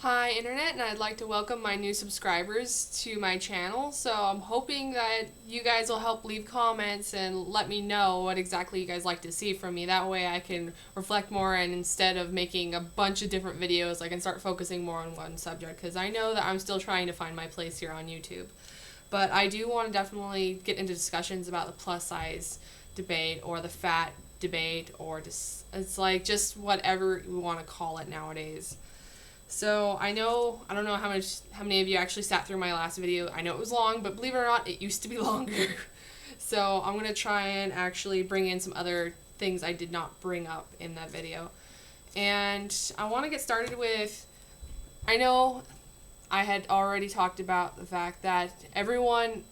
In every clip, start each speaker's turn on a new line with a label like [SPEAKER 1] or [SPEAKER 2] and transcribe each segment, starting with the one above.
[SPEAKER 1] Hi Internet, and I'd like to welcome my new subscribers to my channel. So I'm hoping that you guys will help leave comments and let me know what exactly you guys like to see from me. That way I can reflect more, and instead of making a bunch of different videos, I can start focusing more on one subject, because I know that I'm still trying to find my place here on YouTube. But I do want to definitely get into discussions about the plus size debate or the fat debate, or just it's like just whatever we want to call it nowadays. So I don't know how many of you actually sat through my last video. I know it was long, but believe it or not, it used to be longer. So I'm going to try and actually bring in some other things I did not bring up in that video. And I want to get started with, I know I had already talked about the fact that everyone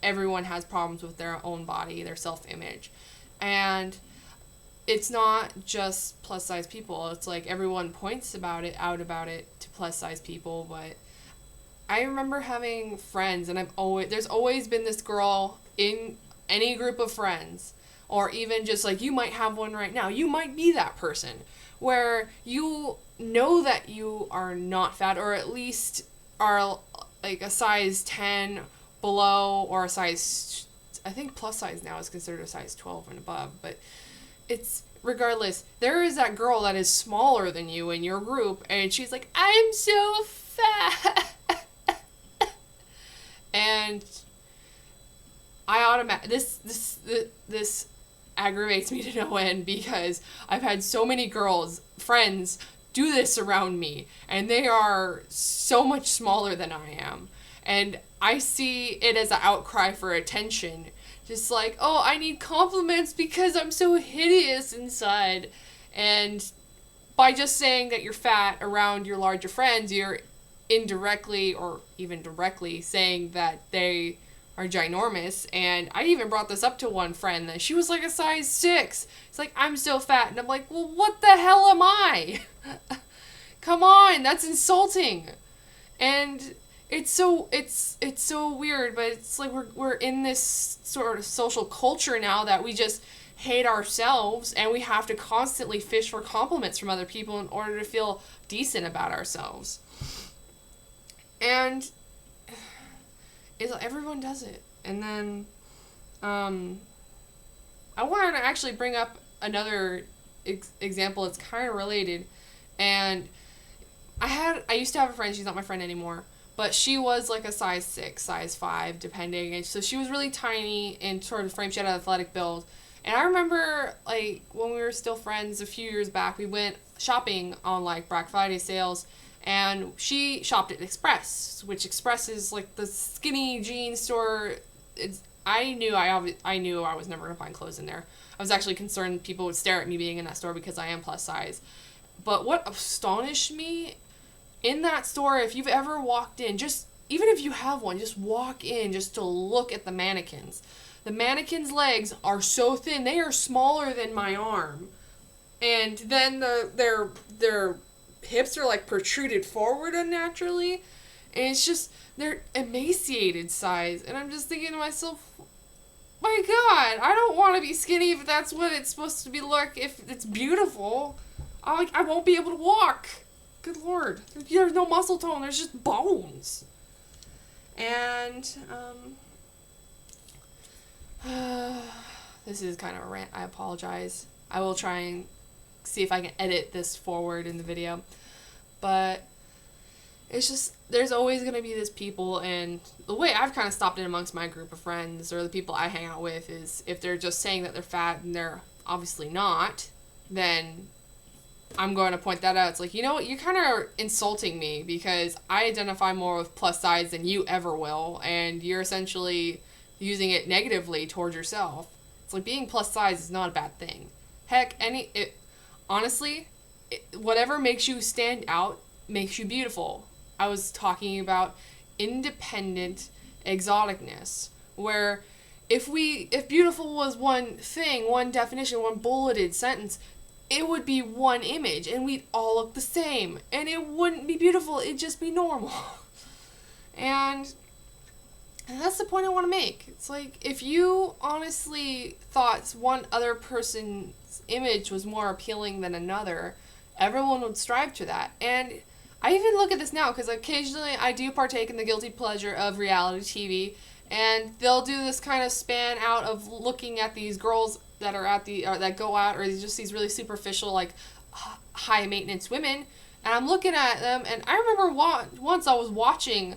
[SPEAKER 1] has problems with their own body, their self-image. And it's not just plus size people. It's like everyone points out about it to plus size people, but I remember having friends, and there's always been this girl in any group of friends, or even just like you might have one right now. You might be that person where you know that you are not fat, or at least are like a size 10 below, or a size, I think plus size now is considered a size 12 and above, but it's regardless, there is that girl that is smaller than you in your group, and she's like, I'm so fat. And this aggravates me to no end, because I've had so many friends do this around me, and they are so much smaller than I am, and I see it as an outcry for attention. Just like, oh, I need compliments because I'm so hideous inside. And by just saying that you're fat around your larger friends, you're indirectly or even directly saying that they are ginormous. And I even brought this up to one friend that she was like a size 6. It's like, I'm so fat. And I'm like, well, what the hell am I? Come on, that's insulting. And it's so weird, but it's like we're in this sort of social culture now that we just hate ourselves, and we have to constantly fish for compliments from other people in order to feel decent about ourselves. And everyone does it. And then I wanted to actually bring up another example that's kind of related. And I used to have a friend, she's not my friend anymore, but she was like a size 6, size 5, depending. And so she was really tiny and sort of frame. She had an athletic build. And I remember, like, when we were still friends a few years back, we went shopping on, like, Black Friday sales. And she shopped at Express, which Express is, like, the skinny jean store. I knew I was never going to find clothes in there. I was actually concerned people would stare at me being in that store because I am plus size. But what astonished me in that store, if you've ever walked in, just even if you have one, just walk in just to look at the mannequins. The mannequins' legs are so thin; they are smaller than my arm, and then their hips are like protruded forward unnaturally, and it's just they're emaciated size. And I'm just thinking to myself, my God, I don't want to be skinny if that's what it's supposed to be. Look, if it's beautiful, I won't be able to walk. Good Lord. There's no muscle tone. There's just bones. And, this is kind of a rant. I apologize. I will try and see if I can edit this forward in the video. But it's just, there's always going to be this people, and the way I've kind of stopped it amongst my group of friends, or the people I hang out with, is if they're just saying that they're fat and they're obviously not, then I'm going to point that out. It's like, you know what, you're kind of insulting me, because I identify more with plus size than you ever will, and you're essentially using it negatively towards yourself. It's like, being plus size is not a bad thing. Heck, honestly, whatever makes you stand out makes you beautiful. I was talking about independent exoticness, where if beautiful was one thing, one definition, one bulleted sentence, it would be one image, and we'd all look the same, and it wouldn't be beautiful, it'd just be normal. And that's the point I want to make. It's like, if you honestly thought one other person's image was more appealing than another, everyone would strive to that. And I even look at this now because occasionally I do partake in the guilty pleasure of reality TV, and they'll do this kind of span out of looking at these girls that are at the or that go out, or just these really superficial, like high maintenance women, and I'm looking at them, and I remember once I was watching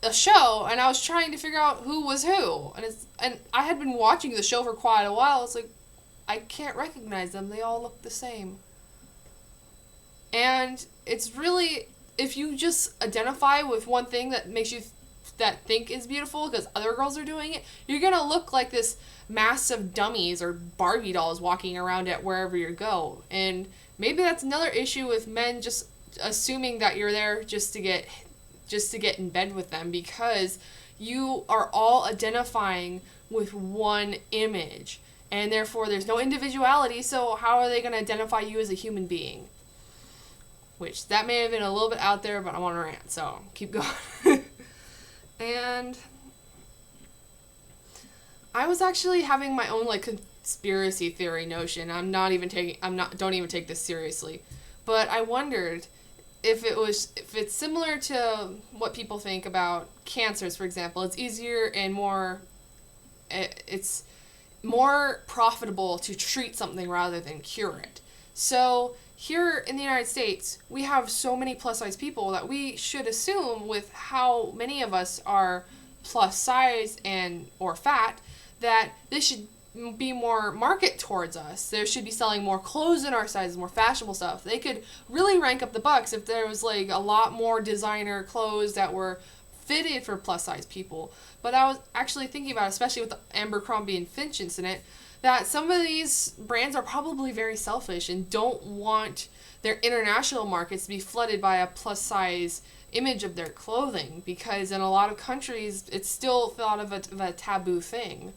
[SPEAKER 1] a show and I was trying to figure out who was who, and I had been watching the show for quite a while. It's like I can't recognize them. They all look the same. And it's really, if you just identify with one thing that makes you that think is beautiful because other girls are doing it, you're gonna look like this mass of dummies or Barbie dolls walking around at wherever you go. And maybe that's another issue with men just assuming that you're there just to get in bed with them, because you are all identifying with one image, and therefore there's no individuality. So how are they going to identify you as a human being? Which, that may have been a little bit out there, but I'm on a rant, so keep going. And I was actually having my own like conspiracy theory notion. Don't even take this seriously. But I wondered if it's similar to what people think about cancers, for example. It's easier and it's more profitable to treat something rather than cure it. So here in the United States, we have so many plus size people that we should assume, with how many of us are plus size or fat, that this should be more market towards us. There should be selling more clothes in our sizes, more fashionable stuff. They could really rank up the bucks if there was like a lot more designer clothes that were fitted for plus size people. But I was actually thinking about, especially with the Abercrombie and Finch incident, that some of these brands are probably very selfish and don't want their international markets to be flooded by a plus size image of their clothing, because in a lot of countries it's still thought of a taboo thing.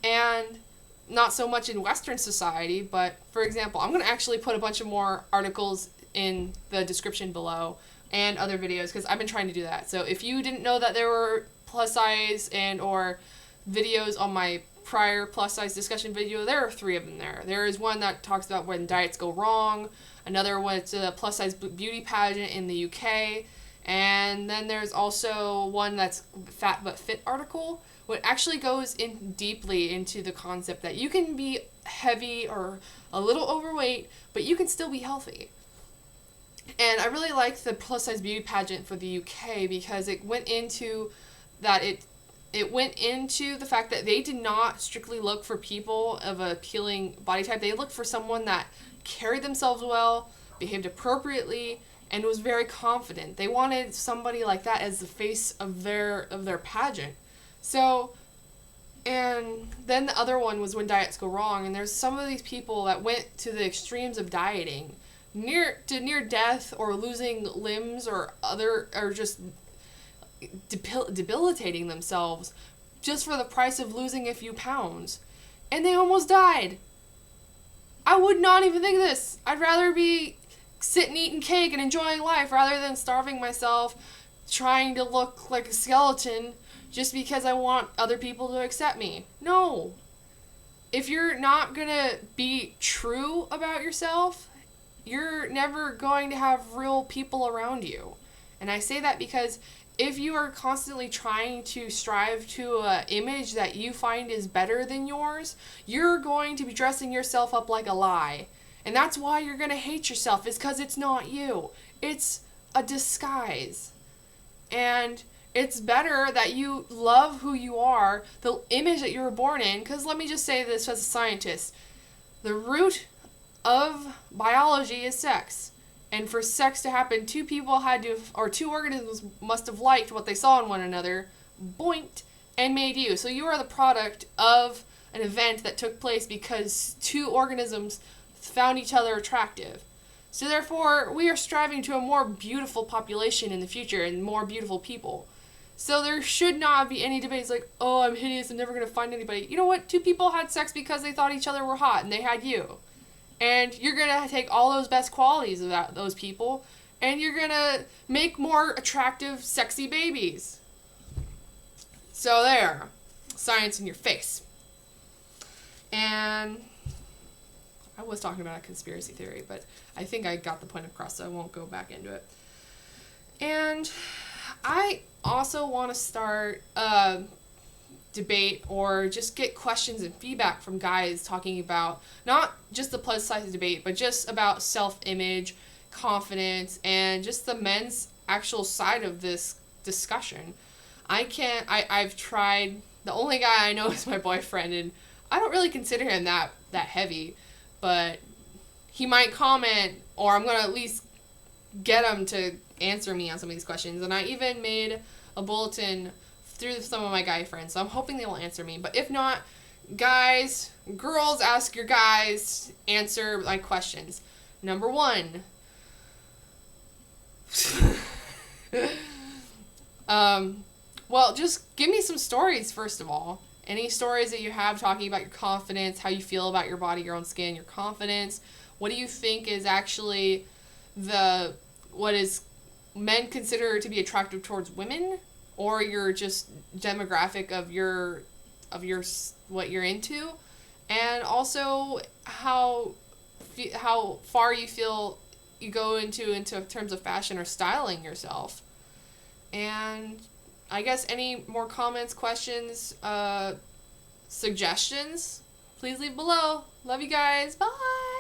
[SPEAKER 1] And not so much in Western society, but for example, I'm going to actually put a bunch of more articles in the description below and other videos, because I've been trying to do that. So if you didn't know that there were plus size and or videos on my prior plus size discussion video, there are 3 of them there. There is one that talks about when diets go wrong, another one, it's a plus size beauty pageant in the UK, and then there's also one that's Fat But Fit article, which actually goes in deeply into the concept that you can be heavy or a little overweight, but you can still be healthy. And I really liked the plus size beauty pageant for the UK because it went into that it went into the fact that they did not strictly look for people of a appealing body type. They looked for someone that carried themselves well, behaved appropriately, and was very confident. They wanted somebody like that as the face of their pageant. So, and then the other one was when diets go wrong, and there's some of these people that went to the extremes of dieting, near death or losing limbs or just debilitating themselves just for the price of losing a few pounds. And they almost died. I would not even think of this. I'd rather be sitting eating cake and enjoying life rather than starving myself, trying to look like a skeleton just because I want other people to accept me. No. If you're not gonna be true about yourself, you're never going to have real people around you. And I say that because if you are constantly trying to strive to an image that you find is better than yours, you're going to be dressing yourself up like a lie. And that's why you're going to hate yourself, is because it's not you. It's a disguise. And it's better that you love who you are, the image that you were born in, because let me just say this as a scientist. The root of biology is sex. And for sex to happen, two organisms must have liked what they saw in one another, boinked, and made you. So you are the product of an event that took place because 2 organisms found each other attractive. So therefore, we are striving to a more beautiful population in the future and more beautiful people. So there should not be any debates like, oh, I'm hideous, I'm never going to find anybody. You know what? 2 people had sex because they thought each other were hot, and they had you. And you're going to take all those best qualities of those people, and you're going to make more attractive, sexy babies. So there. Science in your face. And I was talking about a conspiracy theory, but I think I got the point across, so I won't go back into it. And I also want to start a debate or just get questions and feedback from guys talking about not just the plus size debate, but just about self-image, confidence, and just the men's actual side of this discussion. I've tried, the only guy I know is my boyfriend, and I don't really consider him that heavy, but he might comment, or I'm going to at least get him to answer me on some of these questions. And I even made a bulletin through some of my guy friends, so I'm hoping they will answer me. But if not, guys, girls, ask your guys, answer my questions. Number 1. Well, just give me some stories, first of all. Any stories that you have talking about your confidence, how you feel about your body, your own skin, your confidence. What do you think is actually what is men consider to be attractive towards women, or your just demographic of your what you're into, and also how far you feel you go into terms of fashion or styling yourself. And I guess any more comments, questions, suggestions, please leave below. Love you guys. Bye.